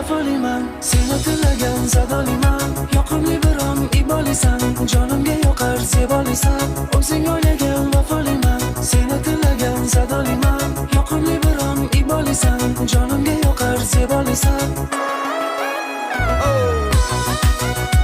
vafoliman, seni tilagan sadoliman. Yoqimli biron ibolisan, jonimga yoqar zebolisan. O'zing o'ylagan vafoliman, seni tilagan sadoliman. Yoqimli biron ibolisan, jonimga yoqar zebolisan. Oh.